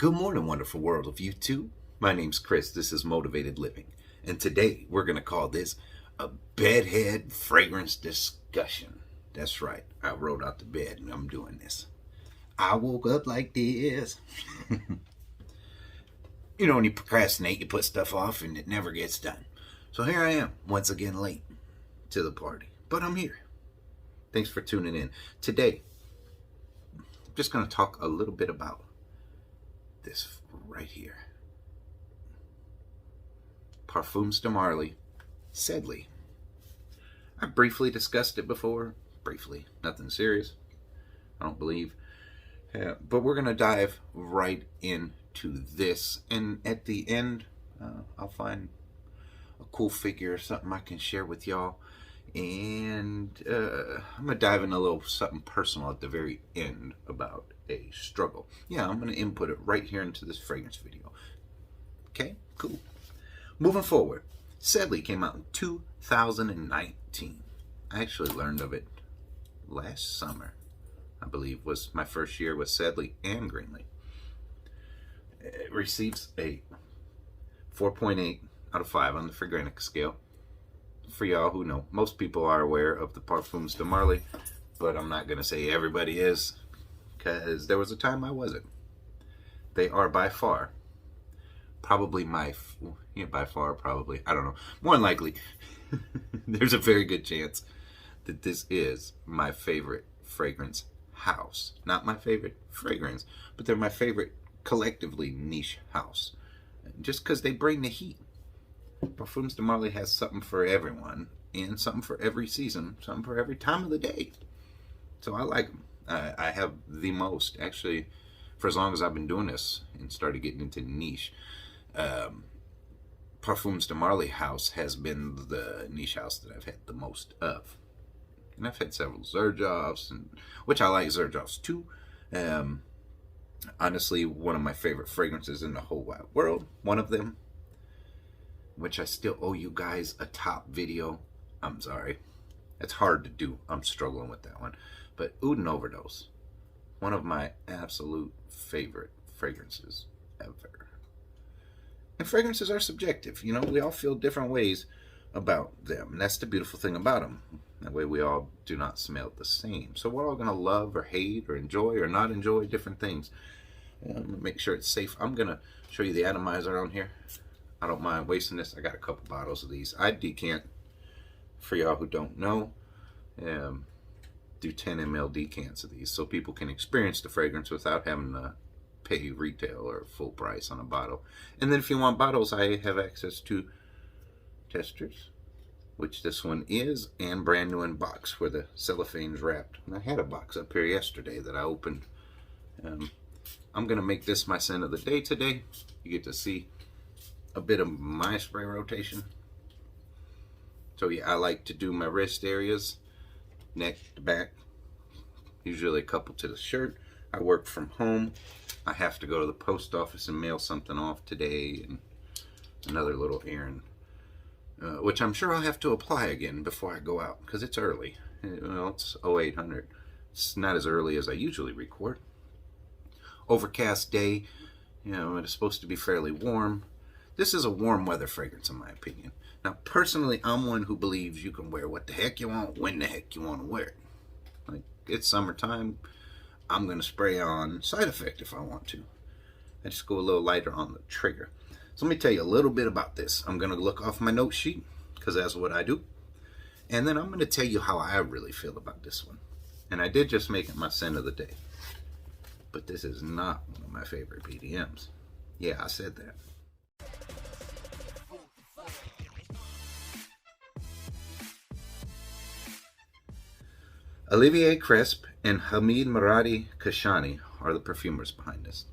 Good morning, wonderful world of YouTube. My name's Chris. This is Motivated Living. And today we're going to call this a bedhead fragrance discussion. That's right. I rolled out the bed and I'm doing this. I woke up like this. You know, when you procrastinate, you put stuff off and it never gets done. So here I am, once again late to the party. But I'm here. Thanks for tuning in. Today, I'm just going to talk a little bit about this right here. Parfums Sedley. I briefly discussed it before. Briefly. Nothing serious. I don't believe. But we're going to dive right into this. And at the end, I'll find a cool figure or something I can share with y'all. And I'm going to dive in a little something personal at the very end about a struggle. Yeah, I'm going to input it right here into this fragrance video. Okay, cool. Moving forward, Sedley came out in 2019. I actually learned of it last summer, I believe, was my first year with Sedley and Greenlee. It receives a 4.8 out of 5 on the fragrance scale. For y'all who know, most people are aware of the Parfums de Marly, but I'm not going to say everybody is, because there was a time I wasn't. They are by far, probably I don't know, more than likely, there's a very good chance that this is my favorite fragrance house. Not my favorite fragrance, but they're my favorite collectively niche house. Just because they bring the heat. Parfums de Marly has something for everyone, and something for every season, something for every time of the day. So I like them. I have the most, actually, for as long as I've been doing this and started getting into niche. Parfums de Marly house has been the niche house that I've had the most of. And I've had several Xerjoffs, which I like Xerjoffs too. Honestly, one of my favorite fragrances in the whole wide world. One of them, which I still owe you guys a top video. I'm sorry. It's hard to do. I'm struggling with that one. But Oud and Overdose, one of my absolute favorite fragrances ever. And fragrances are subjective. You know, we all feel different ways about them. And that's the beautiful thing about them. That way we all do not smell the same. So we're all going to love or hate or enjoy or not enjoy different things. Make sure it's safe. I'm going to show you the atomizer on here. I don't mind wasting this. I got a couple bottles of these. I decant, for y'all who don't know, do 10 ml decants of these so people can experience the fragrance without having to pay retail or full price on a bottle. And then if you want bottles, I have access to testers, which this one is, and brand new in box where the cellophane's wrapped. And I had a box up here yesterday that I opened. I'm going to make this my scent of the day today. You get to see a bit of my spray rotation. So yeah, I like to do my wrist areas, neck to back, usually a couple to the shirt. I work from home. I have to go to the post office and mail something off today, and another little errand, which I'm sure I'll have to apply again before I go out, because it's early. Well, it's 0800. It's not as early as I usually record. Overcast day, you know, it's supposed to be fairly warm. This is a warm weather fragrance in my opinion. Now personally, I'm one who believes you can wear what the heck you want, when the heck you want to wear it. Like, it's summertime, I'm going to spray on Side Effect if I want to. I just go a little lighter on the trigger. So let me tell you a little bit about this. I'm going to look off my note sheet, because that's what I do. And then I'm going to tell you how I really feel about this one. And I did just make it my scent of the day. But this is not one of my favorite PDMs. Yeah, I said that. Olivier Cresp and Hamid Maradi Kashani are the perfumers behind this.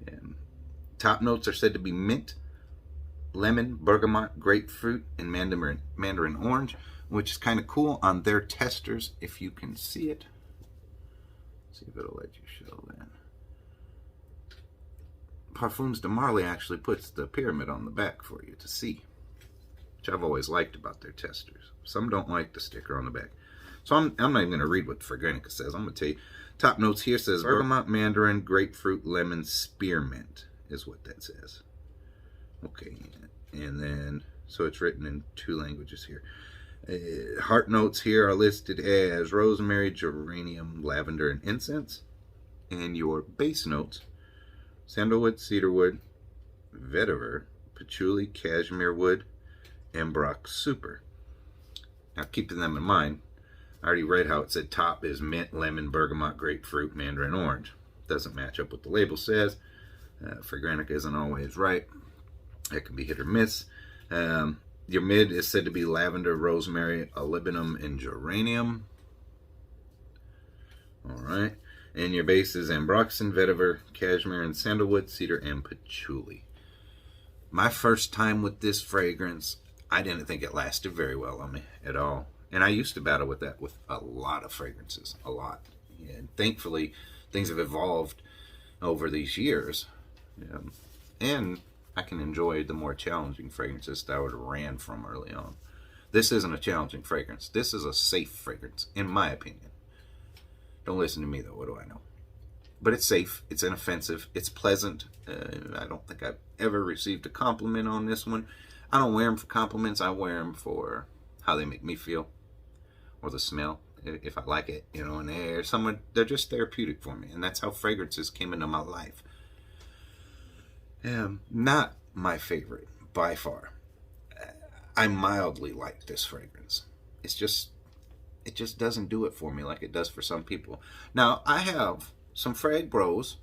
And top notes are said to be mint, lemon, bergamot, grapefruit, and mandarin orange, which is kind of cool on their testers, if you can see it. Let's see if it'll let you show that. Parfums de Marly actually puts the pyramid on the back for you to see, which I've always liked about their testers. Some don't like the sticker on the back. So I'm not even going to read what Fragrantica says. I'm going to tell you. Top notes here says bergamot, mandarin, grapefruit, lemon, spearmint is what that says. Okay, and then, so it's written in 2 languages here. Heart notes here are listed as rosemary, geranium, lavender, and incense. And your base notes, sandalwood, cedarwood, vetiver, patchouli, cashmere wood, and Brock Super. Now, keeping them in mind, I already read how it said top is mint, lemon, bergamot, grapefruit, mandarin, orange. Doesn't match up what the label says. Fragrantica isn't always right. It can be hit or miss. Your mid is said to be lavender, rosemary, olibanum, and geranium. All right. And your base is ambroxan, vetiver, cashmere, and sandalwood, cedar, and patchouli. My first time with this fragrance, I didn't think it lasted very well on me at all. And I used to battle with that with a lot of fragrances, a lot. And thankfully, things have evolved over these years. And I can enjoy the more challenging fragrances that I would have ran from early on. This isn't a challenging fragrance. This is a safe fragrance, in my opinion. Don't listen to me, though. What do I know? But it's safe. It's inoffensive. It's pleasant. I don't think I've ever received a compliment on this one. I don't wear them for compliments. I wear them for how they make me feel, or the smell, if I like it, and they're just therapeutic for me. And that's how fragrances came into my life. Not my favorite, by far. I mildly like this fragrance. It just doesn't do it for me like it does for some people. Now, I have some frag bros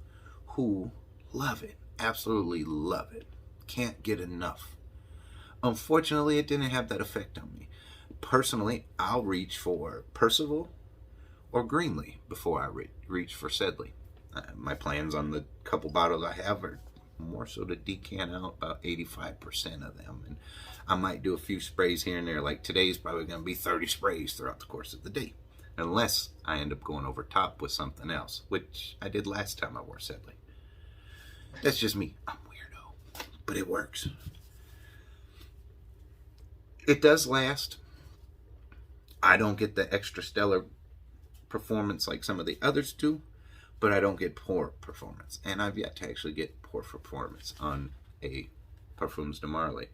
who love it, absolutely love it, can't get enough. Unfortunately, it didn't have that effect on me. Personally, I'll reach for Percival or Greenlee before I reach for Sedley. My plans on the couple bottles I have are more so to decant out about 85% of them. And I might do a few sprays here and there. Like today's probably going to be 30 sprays throughout the course of the day. Unless I end up going over top with something else, which I did last time I wore Sedley. That's just me. I'm weirdo. But it works. It does last. I don't get the extra stellar performance like some of the others do, but I don't get poor performance. And I've yet to actually get poor performance on a Parfums de Marly.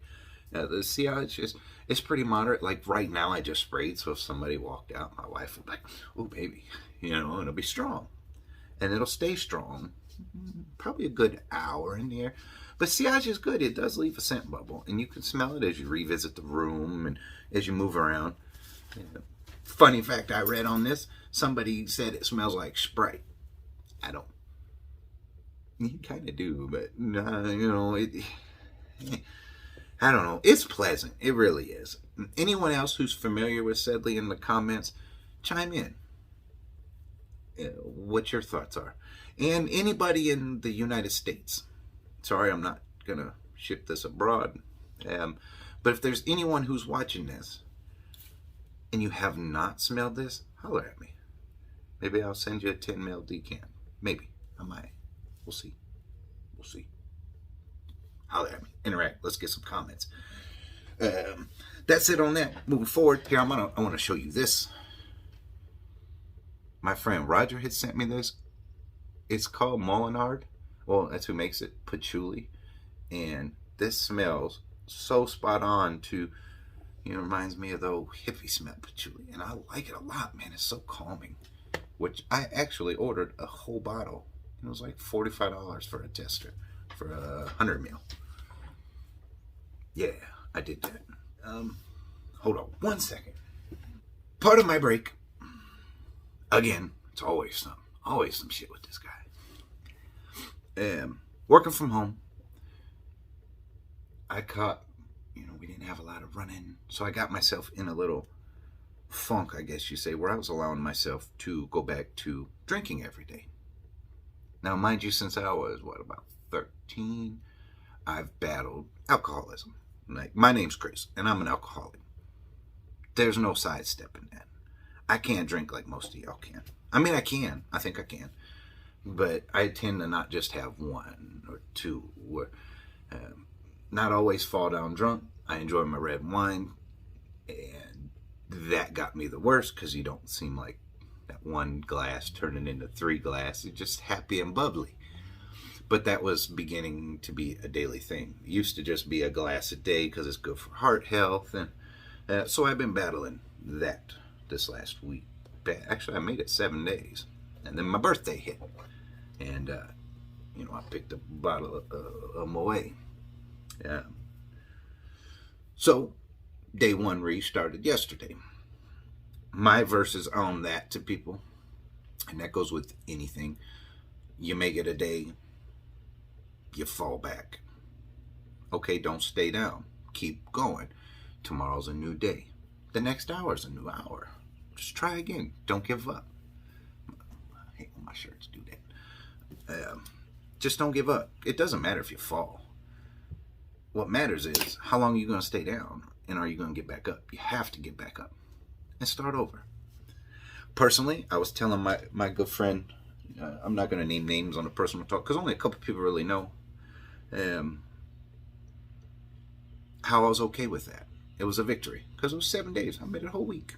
The sillage is pretty moderate. Like right now I just sprayed, so if somebody walked out, my wife would be like, oh baby, and it'll be strong. And it'll stay strong probably a good hour in the air. But sillage is good. It does leave a scent bubble, and you can smell it as you revisit the room and as you move around. Funny fact I read on this, somebody said it smells like Sprite. I don't. You kind of do, but I don't know. It's pleasant. It really is. Anyone else who's familiar with Sedley in the comments, chime in. What your thoughts are. And anybody in the United States. Sorry, I'm not going to ship this abroad. But if there's anyone who's watching this and you have not smelled this, holler at me. Maybe I'll send you a 10 ml decant. Maybe. I might. We'll see. We'll see. Holler at me. Interact. Let's get some comments. That's it on that. Moving forward, here I want to show you this. My friend Roger had sent me this. It's called Molinard. Well, that's who makes it. Patchouli. And this smells so spot on to, reminds me of the old hippie smell patchouli. And I like it a lot, man. It's so calming. Which I actually ordered a whole bottle. It was like $45 for a tester for 100 ml. Yeah, I did that. Hold on 1 second. Part of my break. Again, it's always some shit with this guy. Working from home. I caught, we didn't have a lot of running, so I got myself in a little funk, I guess you say, where I was allowing myself to go back to drinking every day. Now, mind you, since I was, about 13, I've battled alcoholism. Like, my name's Chris, and I'm an alcoholic. There's no sidestepping that. I can't drink like most of y'all can. I mean, I can. I think I can. But I tend to not just have one or two. Or, not always fall down drunk. I enjoy my red wine. And that got me the worst because you don't seem like that one glass turning into 3 glasses. You're just happy and bubbly. But that was beginning to be a daily thing. It used to just be a glass a day because it's good for heart health. And so I've been battling that this last week. Actually, I made it 7 days. And then my birthday hit. And, I picked a bottle of Moet. So, day 1 restarted yesterday. My verses on that to people, and that goes with anything. You make it a day, you fall back. Okay, don't stay down. Keep going. Tomorrow's a new day. The next hour is a new hour. Just try again. Don't give up. I hate when my shirts do that. Just don't give up. It doesn't matter if you fall. What matters is how long are you going to stay down, and are you going to get back up? You have to get back up and start over. Personally, I was telling my good friend, I'm not going to name names on a personal talk because only a couple people really know, how I was okay with that. It was a victory because it was 7 days. I made it a whole week.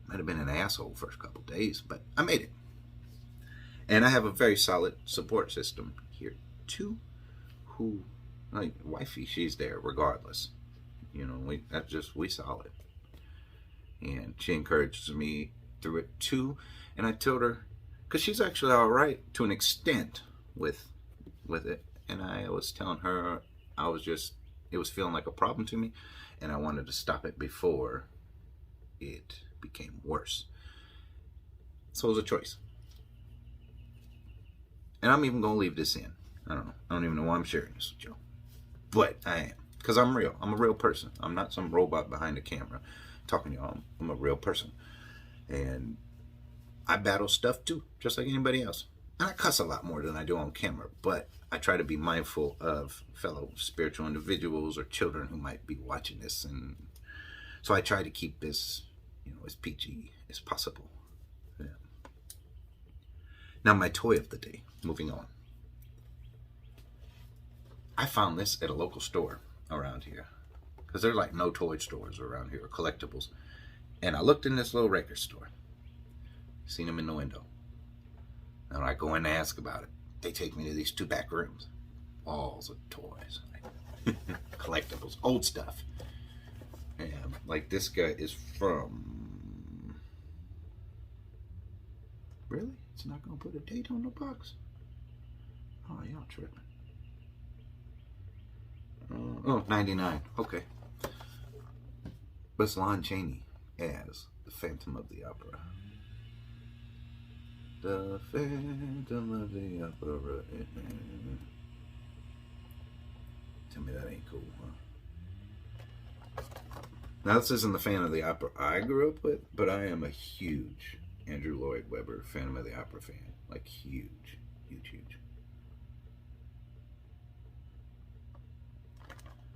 Might have been an asshole first couple days, but I made it. And I have a very solid support system here too. Who, like wifey, she's there regardless. We solid. And she encourages me through it too. And I told her, because she's actually all right to an extent with it. And I was telling her it was feeling like a problem to me, and I wanted to stop it before it became worse. So it was a choice. And I'm even going to leave this in. I don't know. I don't even know why I'm sharing this with you. But I am. Because I'm real. I'm a real person. I'm not some robot behind the camera talking to y'all. I'm a real person. And I battle stuff too, just like anybody else. And I cuss a lot more than I do on camera. But I try to be mindful of fellow spiritual individuals or children who might be watching this. And so I try to keep this, as PG as possible. Yeah. Now my toy of the day. Moving on. I found this at a local store around here. Because there's like no toy stores around here, or collectibles. And I looked in this little record store. Seen them in the window. And I go in to ask about it. They take me to these 2 back rooms. Walls of toys. Collectibles. Old stuff. And like this guy is from... Really? It's not going to put a date on the box? Oh, y'all tripping. 99. Okay. But it's Chaney as the Phantom of the Opera. The Phantom of the Opera. Tell me that ain't cool, huh? Now, this isn't the Phantom of the Opera I grew up with, but I am a huge Andrew Lloyd Webber Phantom of the Opera fan. Like, huge. Huge, huge.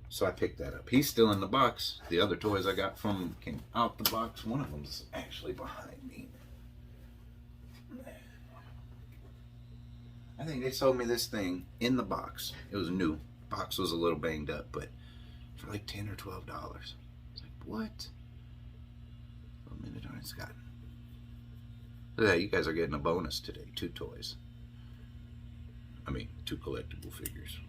So I picked that up. He's still in the box. The other toys I got from him came out the box. One of them's actually behind me. I think they sold me this thing in the box. It was new. Box was a little banged up, but for like $10 or $12. It's like, what? A minute on it's got. Look at that, you guys are getting a bonus today. 2 toys. 2 collectible figures.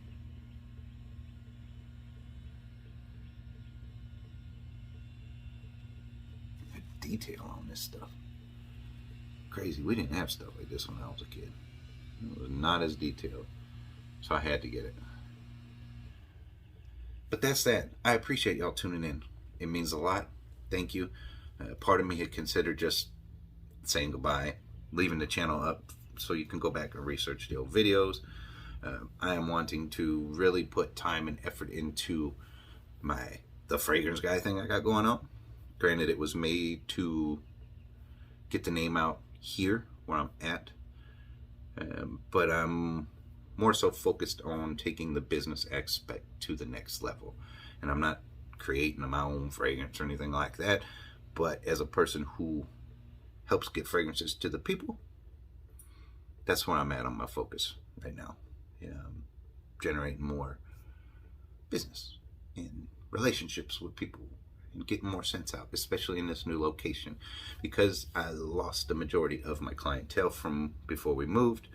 Detail on this stuff. Crazy. We didn't have stuff like this when I was a kid. It was not as detailed. So I had to get it. But that's that. I appreciate y'all tuning in. It means a lot. Thank you. Part of me had considered just saying goodbye, leaving the channel up so you can go back and research the old videos. I am wanting to really put time and effort into the fragrance guy thing I got going on. Granted, it was made to get the name out here where I'm at, but I'm more so focused on taking the business aspect to the next level. And I'm not creating my own fragrance or anything like that, but as a person who helps get fragrances to the people, that's where I'm at on my focus right now. Generating more business and relationships with people and getting more scents out, especially in this new location, because I lost the majority of my clientele from before we moved,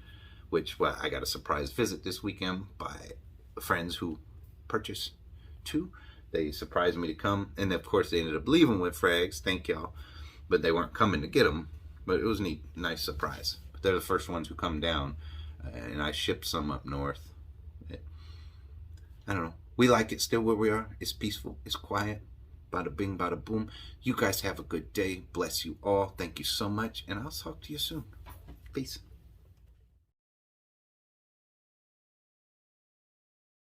which, well, I got a surprise visit this weekend by friends who purchased 2. They surprised me to come, and of course they ended up leaving with frags, thank y'all, but they weren't coming to get them. But it was a neat, nice surprise. But they're the first ones who come down, and I shipped some up north. I don't know. We like it still where we are. It's peaceful. It's quiet. Bada bing, bada boom. You guys have a good day. Bless you all. Thank you so much, and I'll talk to you soon. Peace.